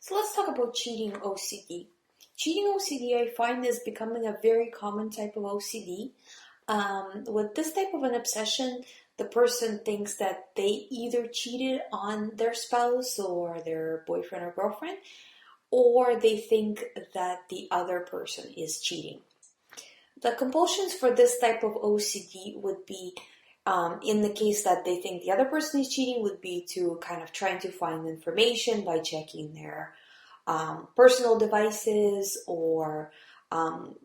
So let's talk about cheating OCD. Cheating OCD, I find, is becoming a very common type of OCD. With this type of an obsession, the person thinks that they either cheated on their spouse or their boyfriend or girlfriend, or they think that the other person is cheating. The compulsions for this type of OCD would be, in the case that they think the other person is cheating, would be to kind of trying to find information by checking their personal devices, or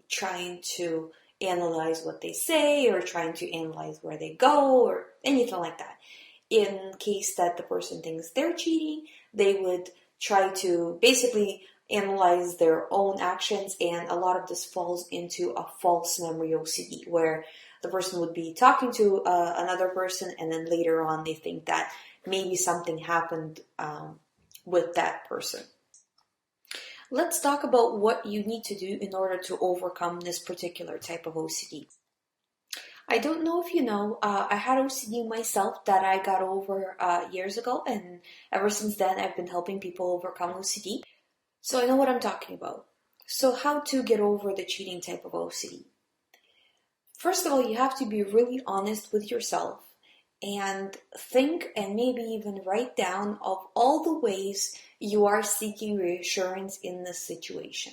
trying to analyze what they say, or trying to analyze where they go, or anything like that. In case that the person thinks they're cheating, they would try to basically analyze their own actions, and a lot of this falls into a false memory OCD, where the person would be talking to another person, and then later on they think that maybe something happened with that person. Let's talk about what you need to do in order to overcome this particular type of OCD. I don't know if you know, I had OCD myself that I got over years ago, and ever since then I've been helping people overcome OCD. So I know what I'm talking about. So how to get over the cheating type of OCD? First of all, you have to be really honest with yourself and think, and maybe even write down, of all the ways you are seeking reassurance in this situation.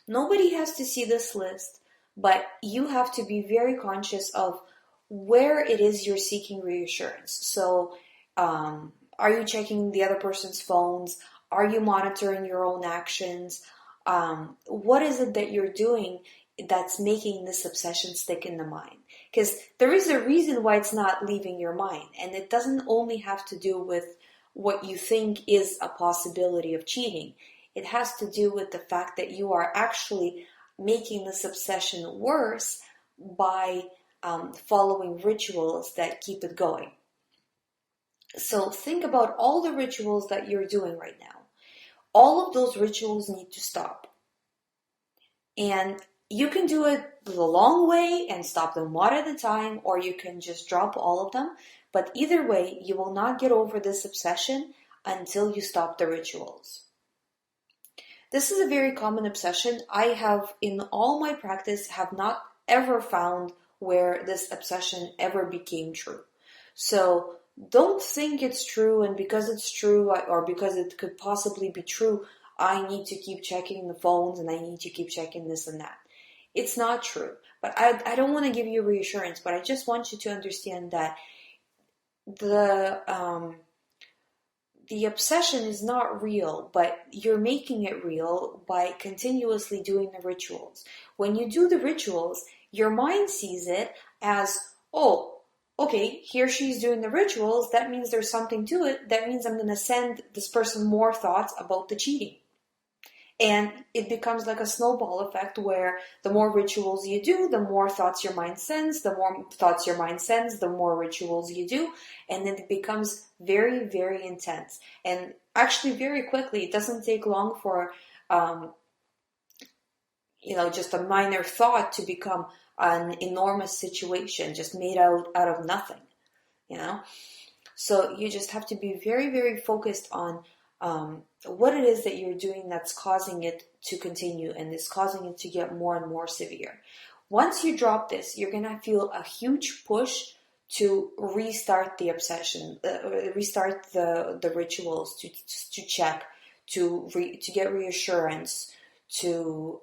Nobody has to see this list, but you have to be very conscious of where it is you're seeking reassurance. So, are you checking the other person's phones? Are you monitoring your own actions? What is it that you're doing that's making this obsession stick in the mind? Because there is a reason why it's not leaving your mind. And it doesn't only have to do with what you think is a possibility of cheating. It has to do with the fact that you are actually making this obsession worse by following rituals that keep it going. So think about all the rituals that you're doing right now. All of those rituals need to stop. And you can do it the long way and stop them one at a time, or you can just drop all of them. But either way, you will not get over this obsession until you stop the rituals. This is a very common obsession. I have, in all my practice, have not ever found where this obsession ever became true. So don't think it's true, and because it's true, or because it could possibly be true, I need to keep checking the phones and I need to keep checking this and that. It's not true. But I don't want to give you reassurance, but I just want you to understand that the obsession is not real, but you're making it real by continuously doing the rituals. When you do the rituals, your mind sees it as, oh, okay, here she's doing the rituals. That means there's something to it. That means I'm going to send this person more thoughts about the cheating. And it becomes like a snowball effect, where the more rituals you do, the more thoughts your mind sends. The more thoughts your mind sends, the more rituals you do. And then it becomes very, very intense. And actually very quickly, it doesn't take long for, just a minor thought to become an enormous situation, just made out of nothing, So you just have to be very, very focused on what it is that you're doing that's causing it to continue and is causing it to get more and more severe. Once you drop this, you're going to feel a huge push to restart the obsession, restart the rituals, to check, to get reassurance, to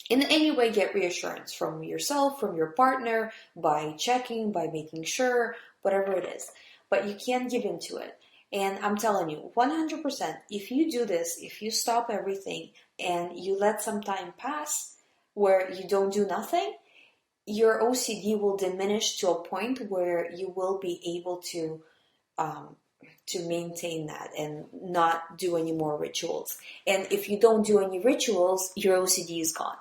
in any way get reassurance from yourself, from your partner, by checking, by making sure, whatever it is. But you can't give into it. And I'm telling you, 100%, if you do this, if you stop everything and you let some time pass where you don't do nothing, your OCD will diminish to a point where you will be able to maintain that and not do any more rituals. And if you don't do any rituals, your OCD is gone,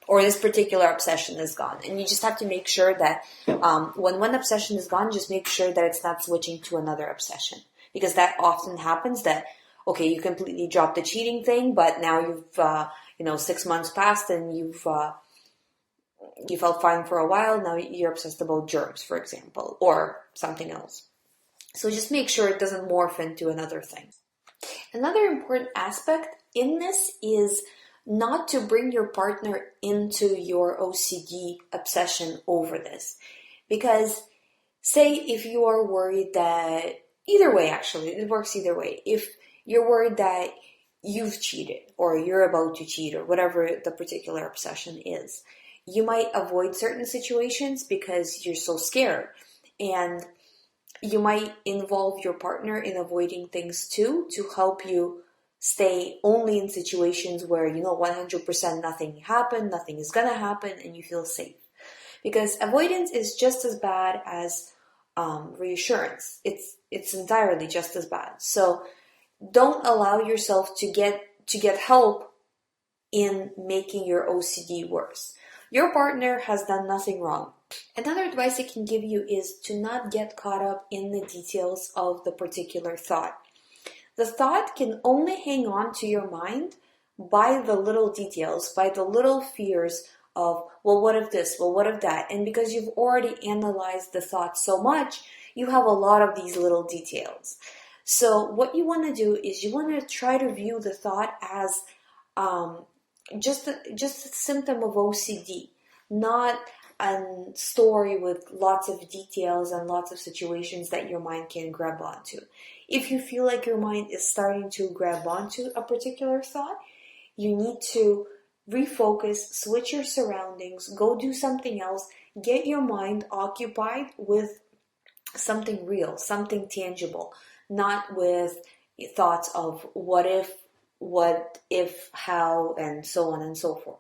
or this particular obsession is gone. And you just have to make sure that when one obsession is gone, just make sure that it's not switching to another obsession. Because that often happens, that, okay, you completely dropped the cheating thing, but now you've, 6 months passed and you felt fine for a while. Now you're obsessed about germs, for example, or something else. So just make sure it doesn't morph into another thing. Another important aspect in this is not to bring your partner into your OCD obsession over this. Because say if you are worried that, either way actually, it works either way. If you're worried that you've cheated or you're about to cheat or whatever the particular obsession is, you might avoid certain situations because you're so scared. And you might involve your partner in avoiding things too to help you stay only in situations where 100% nothing happened, nothing is gonna happen, and you feel safe. Because avoidance is just as bad as reassurance. It's entirely just as bad. So don't allow yourself to get help in making your OCD worse. Your partner has done nothing wrong. Another advice I can give you is to not get caught up in the details of the particular thought. The thought can only hang on to your mind by the little details, by the little fears of, well, what if this? Well, what if that? And because you've already analyzed the thought so much, you have a lot of these little details. So what you want to do is you want to try to view the thought as just a symptom of OCD, not a story with lots of details and lots of situations that your mind can grab onto. If you feel like your mind is starting to grab onto a particular thought, you need to refocus, switch your surroundings, go do something else, get your mind occupied with something real, something tangible, not with thoughts of what if, how, and so on and so forth.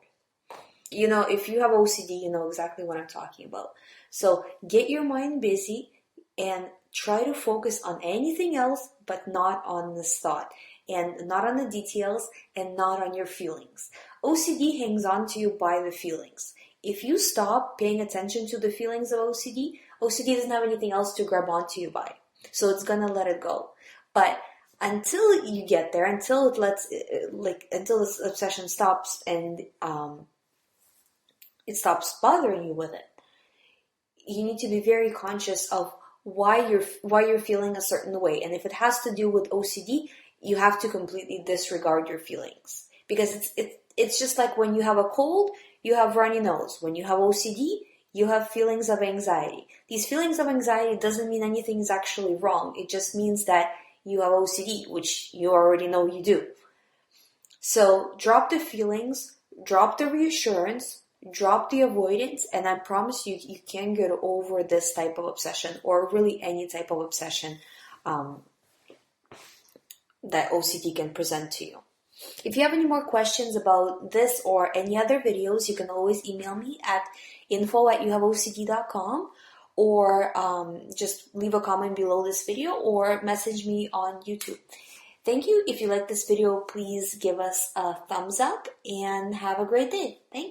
If you have OCD, you know exactly what I'm talking about. So get your mind busy and try to focus on anything else, but not on this thought, and not on the details, and not on your feelings. OCD hangs on to you by the feelings. If you stop paying attention to the feelings of OCD, OCD doesn't have anything else to grab onto you by. So it's gonna let it go. But until you get there, until until this obsession stops and it stops bothering you with it, you need to be very conscious of why you're feeling a certain way. And if it has to do with OCD, you have to completely disregard your feelings, because it's just like when you have a cold, you have runny nose. When you have OCD, you have feelings of anxiety. These feelings of anxiety doesn't mean anything is actually wrong. It just means that you have OCD, which you already know you do. So drop the feelings, drop the reassurance, drop the avoidance, and I promise you, you can get over this type of obsession, or really any type of obsession that OCD can present to you. If you have any more questions about this or any other videos, you can always email me at info@youhaveocd.com, or just leave a comment below this video or message me on YouTube. Thank you. If you like this video, please give us a thumbs up and have a great day. Thanks.